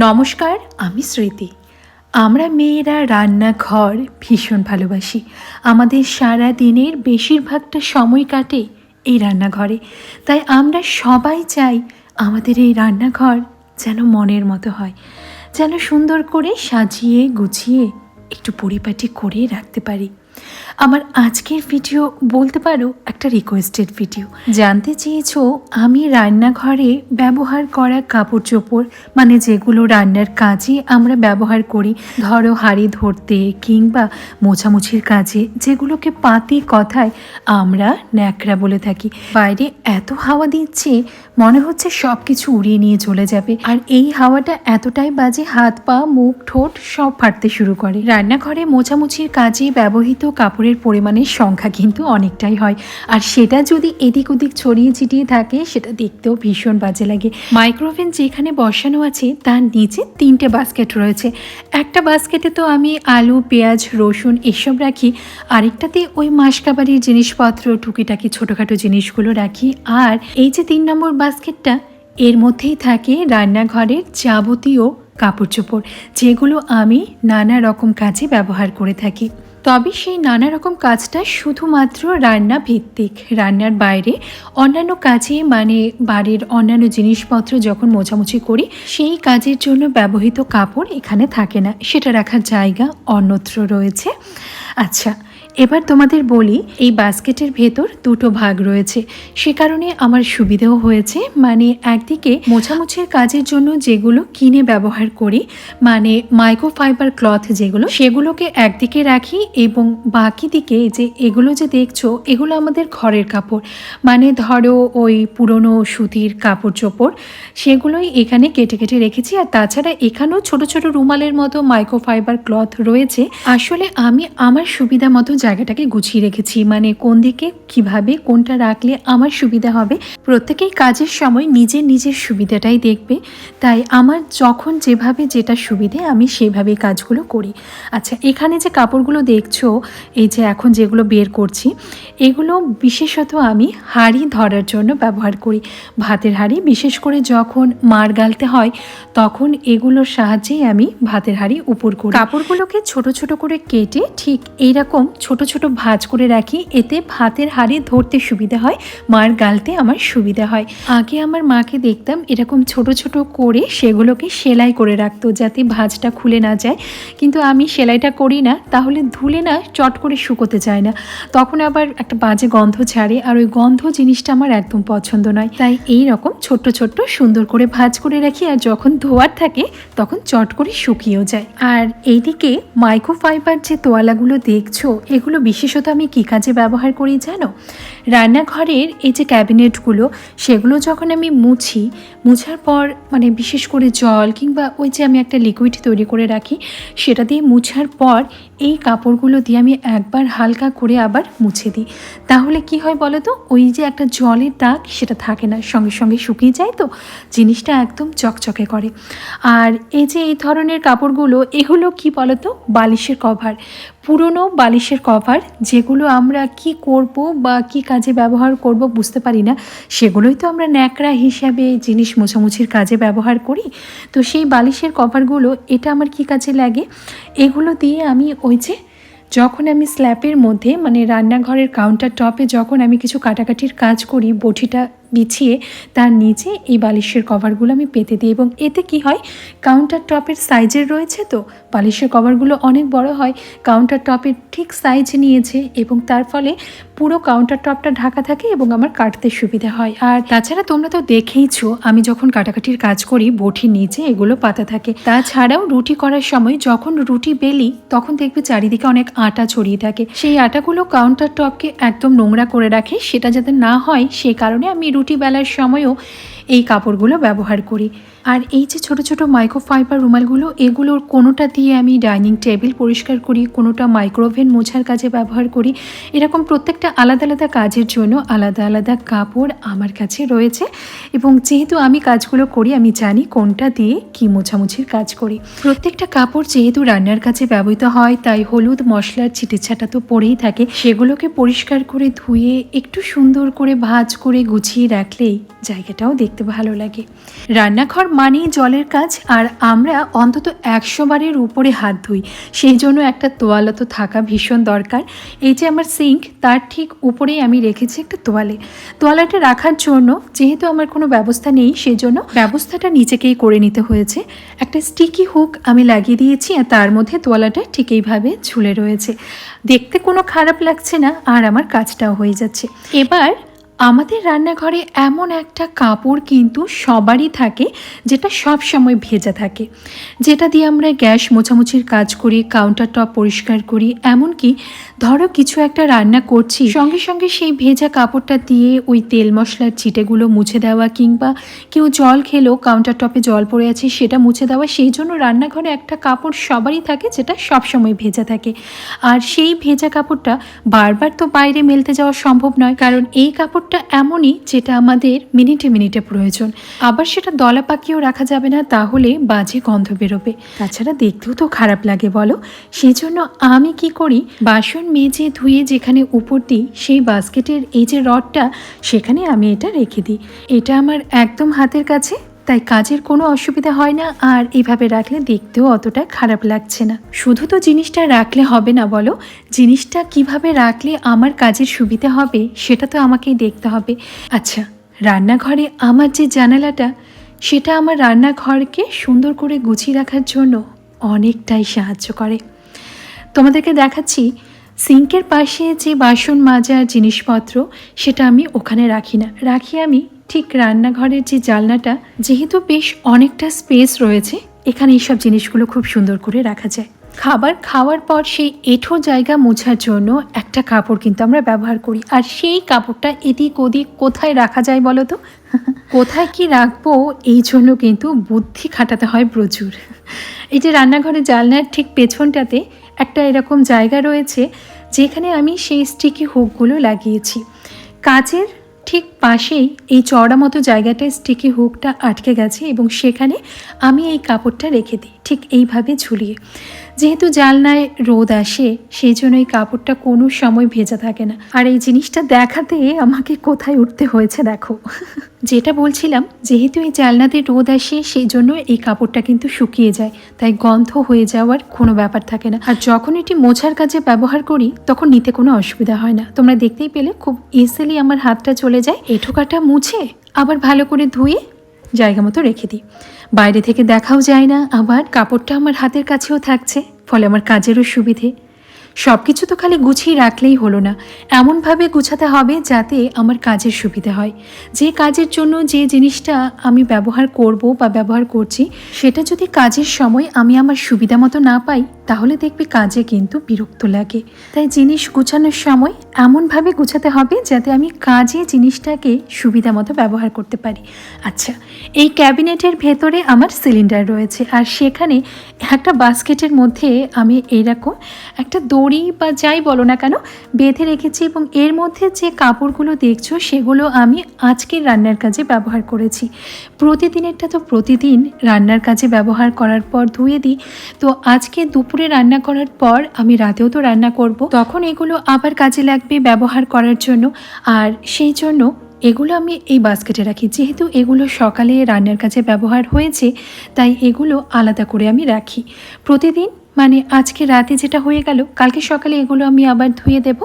নমস্কার, আমি স্মৃতি। আমরা মেয়েরা রান্নাঘর ভীষণ ভালোবাসি। আমাদের সারা দিনের বেশিরভাগটা সময় কাটে এই রান্নাঘরে। তাই আমরা সবাই চাই আমাদের এই রান্নাঘর যেন মনের মতো হয়, যেন সুন্দর করে সাজিয়ে গুছিয়ে একটু পরিপাটি করে রাখতে পারি। আমার আজকের ভিডিও বলতে পারো একটা রিকোয়েস্টেড ভিডিও। জানতে চেয়েছো আমি রান্নাঘরে ব্যবহার করা কাপড় চোপড়, মানে যেগুলো রান্নার কাজে আমরা ব্যবহার করি, ধরো হাঁড়ি ধরতে কিংবা মোছামুছির কাজে, যেগুলোকে পাতি কথায় আমরা ন্যাকড়া বলে থাকি। বাইরে এত হাওয়া দিচ্ছে মনে হচ্ছে সব কিছু উড়িয়ে নিয়ে চলে যাবে, আর এই হাওয়াটা এতটাই বাজে হাত পা মুখ ঠোঁট সব ফাটতে শুরু করে। রান্নাঘরে মোছামুছির কাজে ব্যবহৃত কাপড়ের পরিমাণের সংখ্যা কিন্তু অনেকটাই হয়, আর সেটা যদি এদিক ওদিক ছড়িয়ে ছিটিয়ে থাকে সেটা দেখতেও ভীষণ বাজে লাগে। মাইক্রোওভেন যেখানে বসানো আছে তার নিচে 3টে বাস্কেট রয়েছে। একটা বাস্কেটে তো আমি আলু পেঁয়াজ রসুন এসব রাখি, আরেকটাতে ওই মাসকাবারির জিনিসপত্র টুকিটাকি ছোটোখাটো জিনিসগুলো রাখি, আর এই যে 3 নম্বর বাস্কেটটা এর মধ্যেই থাকে রান্নাঘরের যাবতীয় কাপড় চোপড়, যেগুলো আমি নানা রকম কাজে ব্যবহার করে থাকি। তবে সেই নানা রকম কাজটা শুধুমাত্র রান্না ভিত্তিক। রান্নার বাইরে অন্যান্য কাজে, মানে বাড়ির অন্যান্য জিনিসপত্র যখন মোছামুছি করি সেই কাজের জন্য ব্যবহৃত কাপড় এখানে থাকে না, সেটা রাখার জায়গা অন্যত্র রয়েছে। আচ্ছা, এবার তোমাদের বলি, এই বাস্কেটের ভেতর 2টো ভাগ রয়েছে, সে কারণে আমার সুবিধাও হয়েছে। মানে একদিকে মোছামুছির কাজের জন্য যেগুলো কিনে ব্যবহার করি, মানে মাইক্রোফাইবার ক্লথ যেগুলো, সেগুলোকে একদিকে রাখি, এবং বাকি দিকে যে এগুলো যে দেখছো এগুলো আমাদের ঘরের কাপড়, মানে ধরো ওই পুরনো সুতির কাপড় চোপড়, সেগুলোই এখানে কেটে কেটে রেখেছি। আর তাছাড়া এখানেও ছোট ছোট রুমালের মতো মাইক্রোফাইবার ক্লথ রয়েছে। আসলে আমি আমার সুবিধা মতো জায়গাটাকে গুছিয়ে রেখেছি, মানে কোন দিকে কিভাবে কোনটা রাখলে আমার সুবিধা হবে। প্রত্যেকেই কাজের সময় নিজের নিজের সুবিধাটাই দেখবে, তাই আমার যখন যেভাবে যেটা সুবিধে আমি সেভাবেই কাজগুলো করি। আচ্ছা, এখানে যে কাপড়গুলো দেখছো, এই যে এখন যেগুলো বের করছি, এগুলো বিশেষত আমি হাঁড়ি ধরার জন্য ব্যবহার করি। ভাতের হাঁড়ি, বিশেষ করে যখন মাড় গালতে হয় তখন এগুলোর সাহায্যেই আমি ভাতের হাঁড়ি উপর করি। কাপড়গুলোকে ছোট ছোট করে কেটে ঠিক এইরকম ছোট ছোট ভাঁজ করে রাখি, এতে ভাতের হাঁড়ি ধরতে সুবিধা হয়, মার গালতে আমার সুবিধা হয়। আগে আমার মাকে দেখতাম এরকম ছোট ছোট করে সেগুলোকে সেলাই করে রাখতো যাতে ভাঁজটা খুলে না যায়, কিন্তু আমি সেলাইটা করি না, তাহলে ধুলে না চট করে শুকোতে চায় না, তখন আবার একটা বাজে গন্ধ ছাড়ে, আর ওই গন্ধ জিনিসটা আমার একদম পছন্দ নয়। তাই এই রকম ছোট্ট ছোট্ট সুন্দর করে ভাঁজ করে রাখি, আর যখন ধোয়ার থাকে তখন চট করে শুকিয়েও যায়। আর এইদিকে মাইক্রোফাইবার যে তোয়ালাগুলো দেখছো, এগুলো বিশেষত আমি কী কাজে ব্যবহার করি জানো? রান্নাঘরের এই যে ক্যাবিনেটগুলো, সেগুলো যখন আমি মুছার পর, মানে বিশেষ করে জল কিংবা ওই যে আমি একটা লিকুইড তৈরি করে রাখি, সেটা দিয়ে মুছার পর এই কাপড়গুলো দিয়ে আমি একবার হালকা করে আবার মুছে দিই। তাহলে কি হয় বলো তো, ওই যে একটা জলের দাগ সেটা থাকে না, সঙ্গে সঙ্গে শুকিয়ে যায়, তো জিনিসটা একদম চকচকে করে। আর এই যে এই ধরনের কাপড়গুলো, এগুলো কি বলো তো, বালিশের কভার, পুরনো বালিশের কভার, যেগুলো আমরা কি করব বা কি কাজে ব্যবহার করব বুঝতে পারি না, সেগুলোই তো আমরা ন্যাকড়া হিসাবে জিনিস মোছামুছির কাজে ব্যবহার করি। তো সেই বালিশের কভারগুলো, এটা আমার কি কাজে লাগে, এগুলো দিয়ে আমি ওই যে যখন আমি স্ল্যাপের মধ্যে, মানে রান্নাঘরের কাউন্টার টপে যখন আমি কিছু কাটাকাটির কাজ করি, বটিটা বিছিয়ে তার নিচে এই বালিশের কভারগুলো আমি পেতে দিই, এবং এতে কি হয়, কাউন্টার টপের সাইজের রয়েছে, তো বালিশের কভারগুলো অনেক বড় হয়, কাউন্টার টপের ঠিক সাইজ নিয়েছে, এবং তার ফলে পুরো কাউন্টার টপটা ঢাকা থাকে এবং আমার কাটতে সুবিধা হয়। আর তাছাড়া তোমরা তো দেখেইছো আমি যখন কাটাকাটির কাজ করি বটির নিচে এগুলো পাতা থাকে। তাছাড়াও রুটি করার সময় যখন রুটি বেলি তখন দেখবে চারিদিকে অনেক আটা ছড়িয়ে থাকে, সেই আটাগুলো কাউন্টার টপকে একদম নোংরা করে রাখে, সেটা যাতে না হয় সেই কারণে আমি রুটি বেলার সময়ও এই কাপড়গুলো ব্যবহার করি। আর এই যে ছোট ছোট মাইক্রোফাইবার রুমালগুলো, এগুলোর কোনোটা দিয়ে আমি ডাইনিং টেবিল পরিষ্কার করি, কোনোটা মাইক্রোওভেন মোছার কাজে ব্যবহার করি। এরকম প্রত্যেকটা আলাদা আলাদা কাজের জন্য আলাদা আলাদা কাপড় আমার কাছে রয়েছে, এবং যেহেতু আমি কাজগুলো করি আমি জানি কোনটা দিয়ে কি মোছামুছির কাজ করি। প্রত্যেকটা কাপড় যেহেতু রান্নার কাজে ব্যবহৃত হয়, তাই হলুদ মশলার ছিটেছাটা তো পড়েই থাকে, সেগুলোকে পরিষ্কার করে ধুয়ে একটু সুন্দর করে ভাঁজ করে গুছিয়ে রাখলেই জায়গাটাও দেখতে দেখতে ভালো লাগে। রান্নাঘর মানেই জলের কাজ, আর আমরা অন্তত 100 বারের উপরে হাত ধুই, সেই জন্য একটা তোয়ালা তো থাকা ভীষণ দরকার। এই যে আমার সিঙ্ক, তার ঠিক উপরেই আমি রেখেছি একটা তোয়ালাটা রাখার জন্য যেহেতু আমার কোনো ব্যবস্থা নেই, সেই জন্য ব্যবস্থাটা নিজেকেই করে নিতে হয়েছে। একটা স্টিকি হুক আমি লাগিয়ে দিয়েছি, আর তার মধ্যে তোয়ালাটা ঠিক এইভাবে ঝুলে রয়েছে। দেখতে কোনো খারাপ লাগছে না, আর আমার কাজটাও হয়ে যাচ্ছে। এবার আমাদের রান্নাঘরে এমন একটা কাপড় কিন্তু সবারই থাকে, যেটা সব সময় ভেজা থাকে, যেটা দিয়ে আমরা গ্যাস মোছামুছির কাজ করি, কাউন্টার টপ পরিষ্কার করি। এমনকি ধরো কিছু একটা রান্না করছি, সঙ্গে সঙ্গে সেই ভেজা কাপড়টা দিয়ে ওই তেল মশলার ছিটেগুলো মুছে দেওয়া, কিংবা কেউ জল খেলো কাউন্টার টপে জল পড়ে আছে সেটা মুছে দেওয়া। সেই জন্য রান্নাঘরে একটা কাপড় সবারই থাকে, যেটা সবসময় ভেজা থাকে। আর সেই ভেজা কাপড়টা বারবার তো বাইরে মেলতে যাওয়া সম্ভব নয়, কারণ এই কাপড় এমনই যেটা আমাদের মিনিটে মিনিটে প্রয়োজন। আবার সেটা দলা পাকিয়েও রাখা যাবে না, তাহলে বাজে গন্ধ বেরোবে, তাছাড়া দেখতেও তো খারাপ লাগে বলো। সেই জন্য আমি কি করি, বাসন মেজে ধুয়ে যেখানে উপর দিই সেই বাস্কেটের এই যে রডটা, সেখানে আমি এটা রেখে দিই। এটা আমার একদম হাতের কাছে, তাই কাজের কোনো অসুবিধা হয় না, আর এইভাবে রাখলে দেখতেও অতটা খারাপ লাগছে না। শুধু তো জিনিসটা রাখলে হবে না বলো, জিনিসটা কিভাবে রাখলে আমার কাজের সুবিধা হবে সেটা তো আমাকেই দেখতে হবে। আচ্ছা, রান্নাঘরে আমার যে জানালাটা, সেটা আমার রান্নাঘরকে সুন্দর করে গুছিয়ে রাখার জন্য অনেকটাই সাহায্য করে। তোমাদেরকে দেখাচ্ছি, সিঙ্কের পাশে যে বাসন মাজার জিনিসপত্র, সেটা আমি ওখানে রাখি আমি ঠিক রান্নাঘরের যে জানলাটা, যেহেতু বেশ অনেকটা স্পেস রয়েছে, এখানে এইসব জিনিসগুলো খুব সুন্দর করে রাখা যায়। খাবার খাওয়ার পর সেই এঁঠো জায়গা মোছার জন্য একটা কাপড় কিন্তু আমরা ব্যবহার করি, আর সেই কাপড়টা এদিক ওদিক কোথায় রাখা যায় বলো তো? কোথায় কি রাখবো এই জন্য কিন্তু বুদ্ধি খাটাতে হয় প্রচুর। এই যে রান্নাঘরের জানলার ঠিক পেছনটাতে একটা এরকম জায়গা রয়েছে, যেখানে আমি সেই স্টিকি হুকগুলো লাগিয়েছি। কাচের ঠিক পাশেই এই চওড়া মতো জায়গাটায় স্টিকি হুকটা আটকে গেছে, এবং সেখানে আমি এই কাপড়টা রেখে দিই ঠিক এইভাবে ঝুলিয়ে। যেহেতু জানলায় রোদ আসে, সেই জন্য এই কাপড়টা কোনো সময় ভেজা থাকে না। আর এই জিনিসটা দেখাতে আমাকে কোথায় উঠতে হয়েছে দেখো। যেটা বলছিলাম, যেহেতু এই জানলাতে রোদ আসে, সেই জন্য এই কাপড়টা কিন্তু শুকিয়ে যায়, তাই গন্ধ হয়ে যাওয়ার কোনো ব্যাপার থাকে না। আর যখন এটি মোছার কাজে ব্যবহার করি, তখন নিতে কোনো অসুবিধা হয় না। তোমরা দেখতেই পেলে খুব ইজিলি আমার হাতটা চলে যায়, এঁঠোকাটা মুছে আবার ভালো করে ধুয়ে জায়গা মতো রেখে দিই। বাইরে থেকে দেখাও যায় না, আবার কাপড়টা আমার হাতের কাছেও থাকছে, ফলে আমার কাজেরও সুবিধে। সব কিছু তো খালি গুছিয়ে রাখলেই হলো না, এমনভাবে গুছাতে হবে যাতে আমার কাজের সুবিধা হয়। যে কাজের জন্য যে জিনিসটা আমি ব্যবহার করব বা ব্যবহার করছি, সেটা যদি কাজের সময় আমি আমার সুবিধা মতো না পাই, তাহলে দেখবে কাজে কিন্তু বিরক্ত লাগে। তাই জিনিস গুছানোর সময় এমনভাবে গুছাতে হবে যাতে আমি কাজে জিনিসটাকে সুবিধা মতো ব্যবহার করতে পারি। আচ্ছা, এই ক্যাবিনেটের ভেতরে আমার সিলিন্ডার রয়েছে, আর সেখানে একটা বাস্কেটের মধ্যে আমি এইরকম একটা দড়ি বা যাই বলো না কেন বেঁধে রেখেছি, এবং এর মধ্যে যে কাপড়গুলো দেখছো সেগুলো আমি আজকের রান্নার কাজে ব্যবহার করেছি। প্রতিদিনেরটা তো প্রতিদিন রান্নার কাজে ব্যবহার করার পর ধুয়ে দিই, তো আজকে দুপুরে রান্না করার পর আমি রাতেও তো রান্না করব, তখন এগুলো আবার কাজে লাগবে ব্যবহার করার জন্য। আর সেই জন্য এগুলো আমি এই বাস্কেটে রাখি। যেহেতু এগুলো সকালে রান্নার কাজে ব্যবহার হয়েছে, তাই এগুলো আলাদা করে আমি রাখি। প্রতিদিন মানে আজকে রাতে যেটা হয়ে গেল, কালকে সকালে এগুলো আমি আবার ধুয়ে দেব।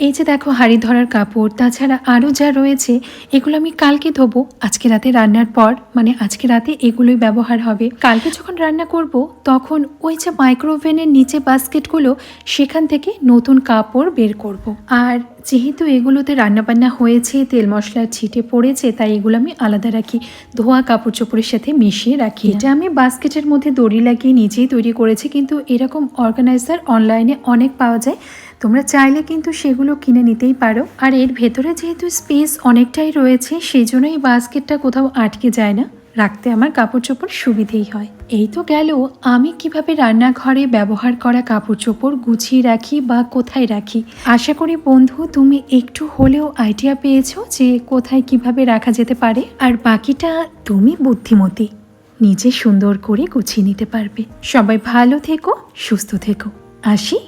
এই যে দেখো হাঁড়ি ধরার কাপড়, তাছাড়া আরও যা রয়েছে এগুলো আমি কালকে ধোবো। আজকে রাতে রান্নার পর মানে আজকে রাতে এগুলোই ব্যবহার হবে। কালকে যখন রান্না করব, তখন ওই যে মাইক্রোওভেনের নিচে বাস্কেটগুলো, সেখান থেকে নতুন কাপড় বের করব। আর যেহেতু এগুলোতে রান্নাবান্না হয়েছে, তেল মশলার ছিটে পড়েছে, তাই এগুলো আমি আলাদা রাখি, ধোয়া কাপড় চোপড়ের সাথে মিশিয়ে রাখি। এটা আমি বাস্কেটের মধ্যে দড়ি লাগিয়ে নিজেই তৈরি করেছি, কিন্তু এরকম অর্গানাইজার অনলাইনে অনেক পাওয়া যায়, তোমরা চাইলে কিন্তু সেগুলো কিনে নিতেই পারো। আর এর ভেতরে যেহেতু স্পেস অনেকটাই রয়েছে, সেই জন্য এই বাস্কেটটা কোথাও আটকে যায় না, রাখতে আমার কাপড় চোপড় সুবিধেই হয়। এই তো গেল আমি কিভাবে রান্নাঘরে ব্যবহার করা কাপড় চোপড় গুছিয়ে রাখি বা কোথায় রাখি। আশা করি বন্ধু তুমি একটু হলেও আইডিয়া পেয়েছো যে কোথায় কিভাবে রাখা যেতে পারে, আর বাকিটা তুমি বুদ্ধিমতী, নিজে সুন্দর করে গুছিয়ে নিতে পারবে। সবাই ভালো থেকো, সুস্থ থেকো, আসি।